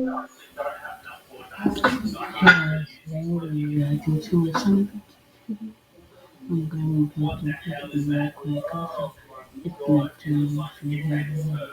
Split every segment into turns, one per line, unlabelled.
Yes, angry. I think too much something. I'm going to be very quick. Also, it's my turn from here.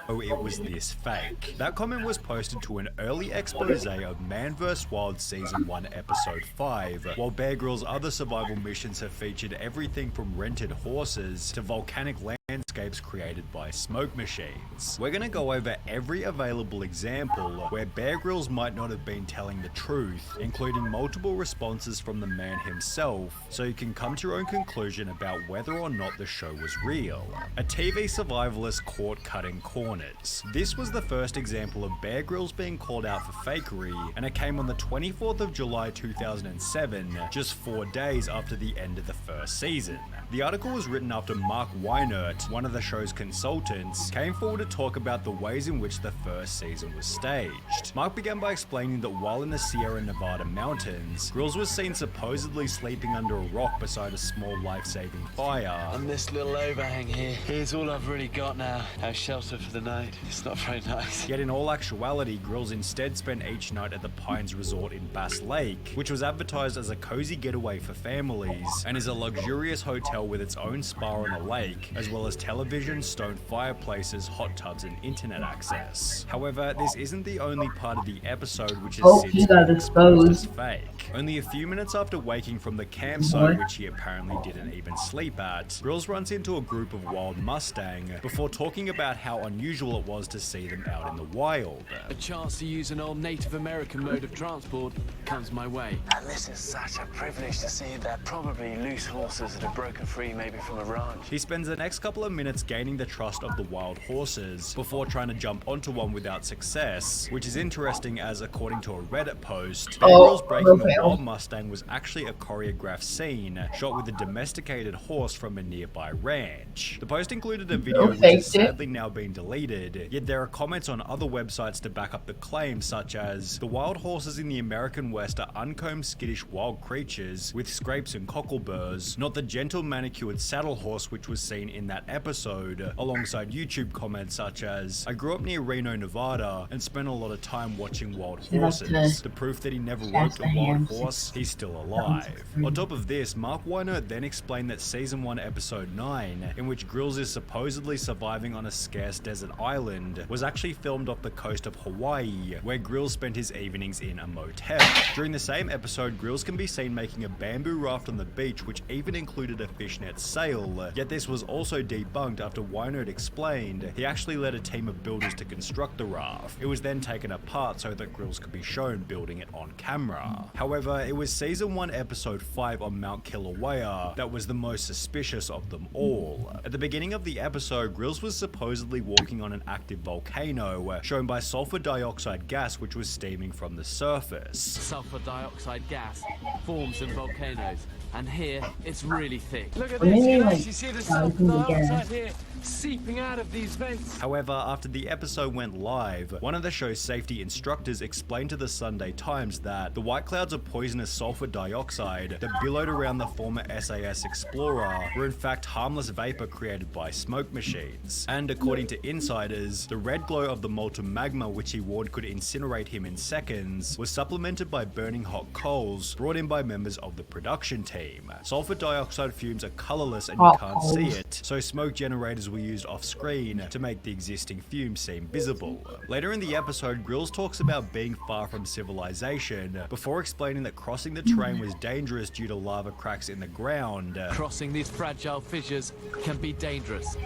Oh, it was this fake. That comment was posted to an early expose of Man vs. Wild Season 1 Episode 5, while Bear Grylls' other survival missions have featured everything from rented horses to volcanic landscapes created by smoke machines. We're gonna go over every available example where Bear Grylls might not have been telling the truth, including multiple responses from the man himself, so you can come to your own conclusion about whether or not the show was real. A TV survivalist caught cutting corners. This was the first example of Bear Grylls being called out for fakery, and it came on the 24th of July 2007, just 4 days after the end of the first season. The article was written after Mark Weinert, one of the show's consultants, came forward to talk about the ways in which the first season was staged. Mark began by explaining that while in the Sierra Nevada mountains, Grylls was seen supposedly sleeping under a rock beside a small life-saving fire.
On this little overhang here, here's all I've really got now. Our shelter for the night. It's not very nice.
Yet in all actuality, Grylls instead spent each night at the Pines Resort in Bass Lake, which was advertised as a cozy getaway for families, and is a luxurious hotel with its own spa on the lake, as well as television, stone fireplaces, hot tubs, and internet access. However, this isn't the only part of the episode which is
He got
exposed as
exposed.
fake. Only a few minutes after waking from the campsite, which he apparently didn't even sleep at, Grylls runs into a group of wild Mustang before talking about how unusual it was to see them out in the wild.
A chance to use an old Native American mode of transport comes my way.
And this is such a privilege to see. They're probably loose horses that have broken free maybe from a ranch.
He spends the next couple of minutes gaining the trust of the wild horses before trying to jump onto one without success, which is interesting as, according to a Reddit post, Bear Grylls breaking a wild Mustang was actually a choreographed scene shot with a domesticated horse from a nearby ranch. The post included a video which has sadly now been deleted, yet there are comments on other websites to back up the claim, such as, the wild horses in the American West are uncombed skittish wild creatures with scrapes and cockleburs, not the gentle manicured saddle horse which was seen in that episode, alongside YouTube comments such as, I grew up near Reno, Nevada, and spent a lot of time watching wild horses. The proof that he never roped a wild horse, he's still alive. On top of this, Mark Weiner then explained that Season 1 Episode 9, in which Grylls is supposedly surviving on a scarce desert island, was actually filmed off the coast of Hawaii, where Grylls spent his evenings in a motel. During the same episode, Grylls can be seen making a bamboo raft on the beach, which even included a fishnet sail, yet this was also debunked after Weinert explained he actually led a team of builders to construct the raft. It was then taken apart so that Grylls could be shown building it on camera. However, it was Season 1 Episode 5 on Mount Kilauea that was the most suspicious of them all. At the beginning of the episode, Grylls was supposedly walking on an active volcano, shown by sulfur dioxide gas which was steaming from the surface.
Sulfur dioxide gas forms in volcanoes, and here it's really thick.
Look at
Or maybe,
this,
like,
you see the
something
sulfur
to
dioxide
gas.
here seeping out of these vents.
However, after the episode went live, one of the show's safety instructors explained to the Sunday Times that the white clouds of poisonous sulfur dioxide that billowed around the former SAS Explorer were in fact harmless vapor created by smoke machines. And according to insiders, the red glow of the molten magma, which he warned could incinerate him in seconds, was supplemented by burning hot coals brought in by members of the production team. Sulfur dioxide fumes are colorless and you can't see it, so smoke generators were used off screen to make the existing fumes seem visible. Later in the episode, Grylls talks about being far from civilization before explaining that crossing the terrain was dangerous due to lava cracks in the ground.
Crossing these fragile fissures can be dangerous,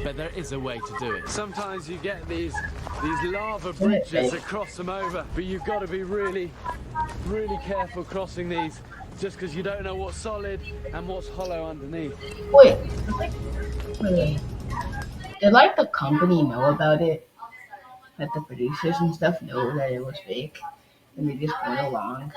but there is a way to do it.
Sometimes you get these lava bridges across them over, but you've got to be really careful crossing these, just because you don't know what's solid and what's hollow underneath.
Wait, wait. Did like the company know about it? That the producers and stuff know that it was fake, and they just went along.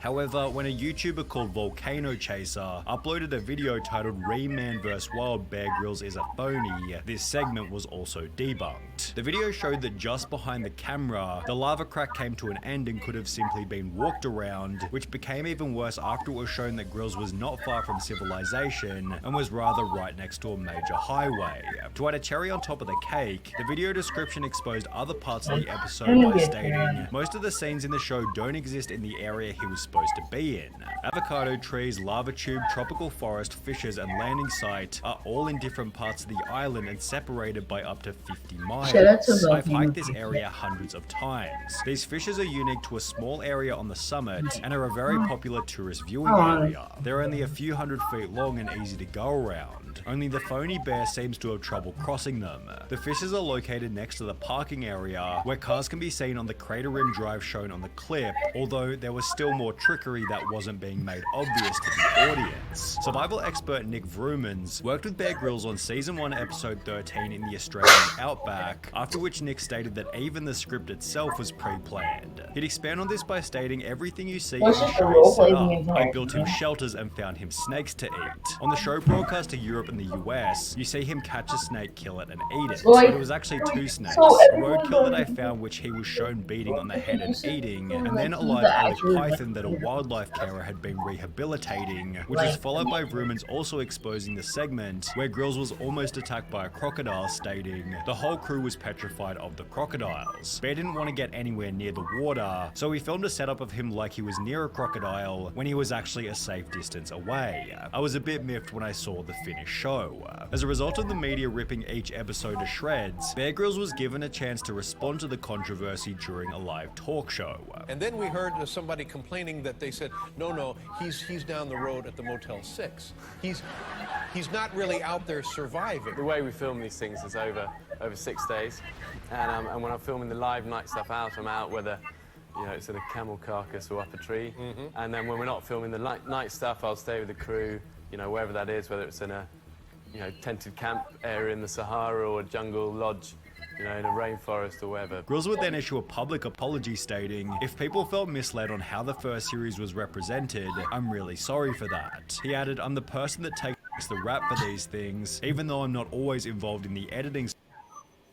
However, when a YouTuber called Volcano Chaser uploaded a video titled Re Man vs Wild Bear Grylls is a phony, this segment was also debunked. The video showed that just behind the camera, the lava crack came to an end and could have simply been walked around, which became even worse after it was shown that Grylls was not far from civilization and was rather right next to a major highway. To add a cherry on top of the cake, the video description exposed other parts of the episode by stating, most of the scenes in the show don't exist in the area he was supposed to be in. Avocado trees, lava tube, tropical forest, fissures and landing site are all in different parts of the island and separated by up to 50 miles. I've hiked this area hundreds of times. These fissures are unique to a small area on the summit and are a very popular tourist viewing area. They're only a few hundred feet long and easy to go around. Only the phony bear seems to have trouble crossing them. The fissures are located next to the parking area, where cars can be seen on the crater rim drive shown on the clip, although there was still more trickery that wasn't being made obvious to the audience. Survival expert Nick Vrumans worked with Bear Grylls on Season 1 Episode 13 in the Australian Outback, after which Nick stated that even the script itself was pre-planned. He'd expand on this by stating, everything you see in the show is set up. I built him shelters and found him snakes to eat. On the show broadcast to Europe and the US, you see him catch a snake, kill it, and eat it. But it was actually two snakes. A roadkill that I found which he was shown beating on the head and eating, and then a live olive python that a wildlife carer had been rehabilitating, which is followed by Vrumans also exposing the segment where Grylls was almost attacked by a crocodile, stating, the whole crew was petrified of the crocodiles. Bear didn't want to get anywhere near the water, so he filmed a setup of him like he was near a crocodile when he was actually a safe distance away. I was a bit miffed when I saw the finished show. As a result of the media ripping each episode to shreds, Bear Grylls was given a chance to respond to the controversy during a live talk show.
And then we heard somebody complaining that they said, no, he's down the road at the Motel 6. He's not really out there surviving.
The way we film these things is over 6 days, and when I'm filming the live night stuff I'm out whether it's in a camel carcass or up a tree, and then when we're not filming the night stuff, I'll stay with the crew, wherever that is, whether it's in a tented camp area in the Sahara or a jungle lodge, in a rainforest or wherever.
Grylls would then issue a public apology stating, if people felt misled on how the first series was represented, I'm really sorry for that. He added, I'm the person that takes the rap for these things, even though I'm not always involved in the editing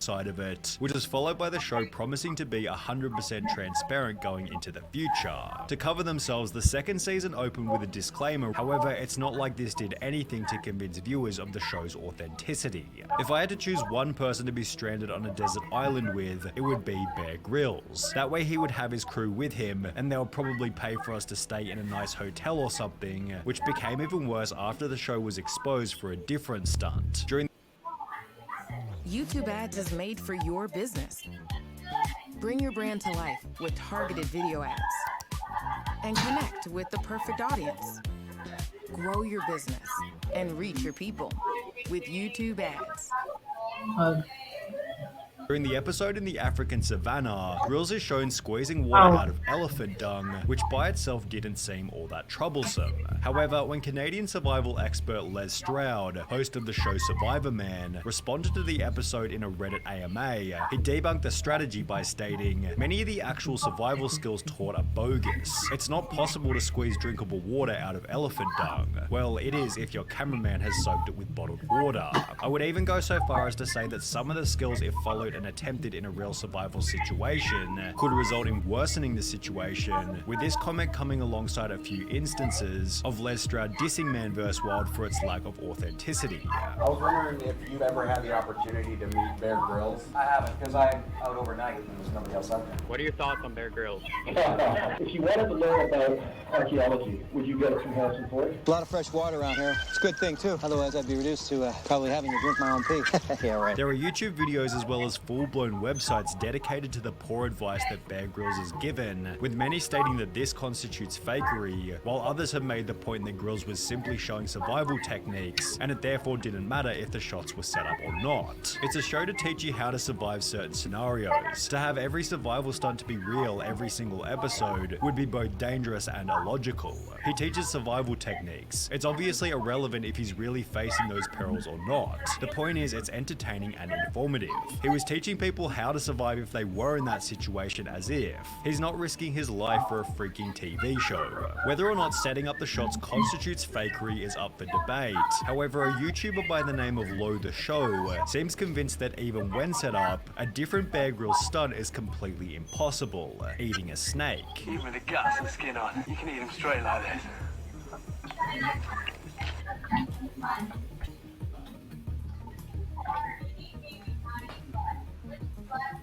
side of it, which was followed by the show promising to be 100% transparent going into the future. To cover themselves, the second season opened with a disclaimer, however, it's not like this did anything to convince viewers of the show's authenticity. If I had to choose one person to be stranded on a desert island with, it would be Bear Grylls. That way he would have his crew with him, and they would probably pay for us to stay in a nice hotel or something, which became even worse after the show was exposed for a different stunt. During
YouTube ads is made for your business. Bring your brand to life with targeted video ads and connect with the perfect audience. Grow your business and reach your people with YouTube ads.
During the episode in the African savannah, Grylls is shown squeezing water out of elephant dung, which by itself didn't seem all that troublesome. However, when Canadian survival expert Les Stroud, host of the show Survivor Man, responded to the episode in a Reddit AMA, he debunked the strategy by stating, many of the actual survival skills taught are bogus. It's not possible to squeeze drinkable water out of elephant dung. Well, it is if your cameraman has soaked it with bottled water. I would even go so far as to say that some of the skills, if followed and attempted in a real survival situation, could result in worsening the situation, with this comment coming alongside a few instances of Les Stroud dissing Man vs. Wild for its lack of authenticity.
I was wondering if you've ever had the opportunity to meet Bear Grylls. I haven't, because I'm out overnight and there's nobody else out there.
What are your thoughts on Bear Grylls?
If you wanted to learn about archaeology, would you get it from Harrison Ford?
A lot of fresh water around here. It's a good thing, too. Otherwise, I'd be reduced to probably having to drink my own pee. Yeah, right.
There are YouTube videos as well as full-blown websites dedicated to the poor advice that Bear Grylls is given, with many stating that this constitutes fakery, while others have made the point that Grylls was simply showing survival techniques, and it therefore didn't matter if the shots were set up or not. It's a show to teach you how to survive certain scenarios. To have every survival stunt to be real every single episode would be both dangerous and illogical. He teaches survival techniques. It's obviously irrelevant if he's really facing those perils or not. The point is, it's entertaining and informative. He was teaching people how to survive if they were in that situation, as if he's not risking his life for a freaking TV show. Whether or not setting up the shots constitutes fakery is up for debate. However, a YouTuber by the name of Lo the Show seems convinced that even when set up, a different Bear Grylls stunt is completely impossible, eating a snake.
Even with the guts and skin on, you can eat them straight like this.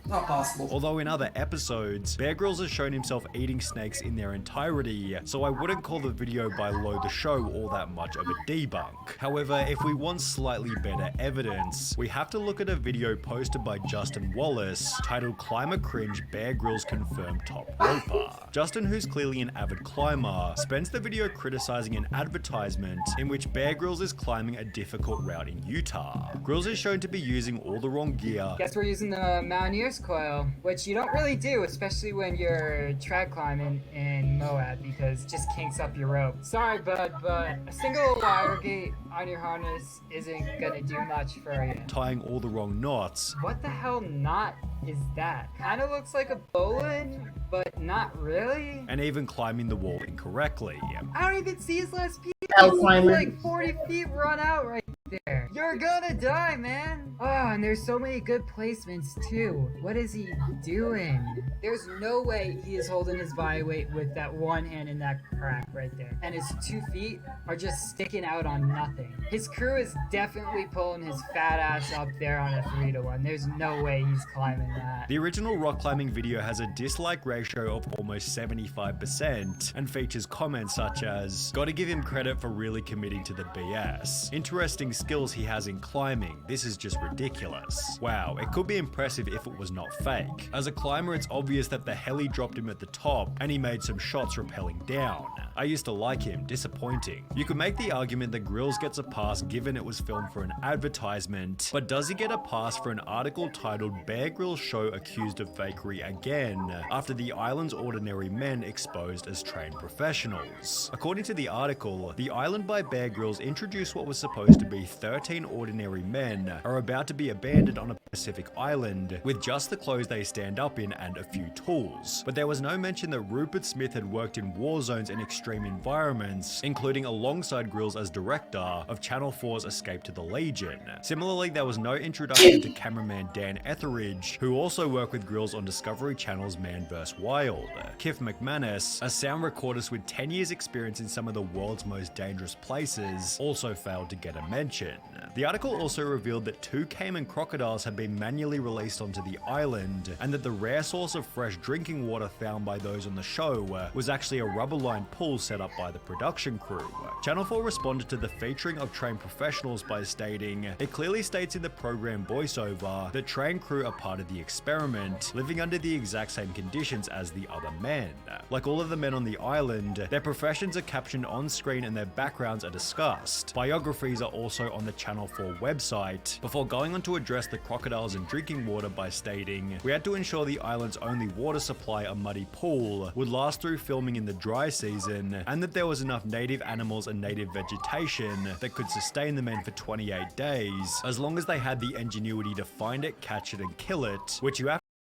Not possible.
Although in other episodes, Bear Grylls has shown himself eating snakes in their entirety, so I wouldn't call the video by Lo the Show all that much of a debunk. However, if we want slightly better evidence, we have to look at a video posted by Justin Wallace titled "Climber Cringe Bear Grylls Confirmed Top Roper." Justin, who's clearly an avid climber, spends the video criticizing an advertisement in which Bear Grylls is climbing a difficult route in Utah. Grylls is shown to be using all the wrong gear.
Guess we're using the Mountaineer's coil, which you don't really do, especially when you're trad climbing in Moab, because it just kinks up your rope. Sorry, bud, but a single wire gate on your harness isn't gonna do much for you.
Tying all the wrong knots.
What the hell knot is that? Kinda looks like a bowline, but not really.
And even climbing the wall incorrectly.
I don't even see his last piece.
Hell
He's
climber.
like 40 feet run out right there. You're gonna die, man. Oh, and there's so many good placements too. What is he doing? There's no way he is holding his body weight with that one hand in that crack right there. And his 2 feet are just sticking out on nothing. His crew is definitely pulling his fat ass up there on a 3-to-1. There's no way he's climbing that.
The original rock climbing video has a dislike ratio of almost 75% and features comments such as, "Gotta give him credit for really committing to the BS. Interesting skills he has in climbing. This is just ridiculous. Wow, it could be impressive if it was not fake. As a climber, it's obvious that the heli dropped him at the top and he made some shots rappelling down. I used to like him, disappointing." You could make the argument that Grylls gets a pass given it was filmed for an advertisement, but does he get a pass for an article titled "Bear Grylls Show Accused of Fakery Again" after the island's ordinary men exposed as trained professionals? According to the article, the island by Bear Grylls introduced what was supposed to be 13 ordinary men are about to be abandoned on a Pacific island with just the clothes they stand up in and a few tools. But there was no mention that Rupert Smith had worked in war zones and extreme environments, including alongside Grylls as director of Channel 4's Escape to the Legion. Similarly, there was no introduction to cameraman Dan Etheridge, who also worked with Grylls on Discovery Channel's Man vs. Wild. Kif McManus, a sound recordist with 10 years experience in some of the world's most dangerous places, also failed to get a mention. The article also revealed that 2 caiman crocodiles had been manually released onto the island, and that the rare source of fresh drinking water found by those on the show was actually a rubber-lined pool set up by the production crew. Channel 4 responded to the featuring of trained professionals by stating, "It clearly states in the program voiceover that trained crew are part of the experiment, living under the exact same conditions as the other men. Like all of the men on the island, their professions are captioned on screen and their backgrounds are discussed. Biographies are also on the Channel 4 website," before going on to address the crocodiles and drinking water by stating, "We had to ensure the island's only water supply, a muddy pool, would last through filming in the dry season, and that there was enough native animals and native vegetation that could sustain the men for 28 days, as long as they had the ingenuity to find it, catch it, and kill it, which you have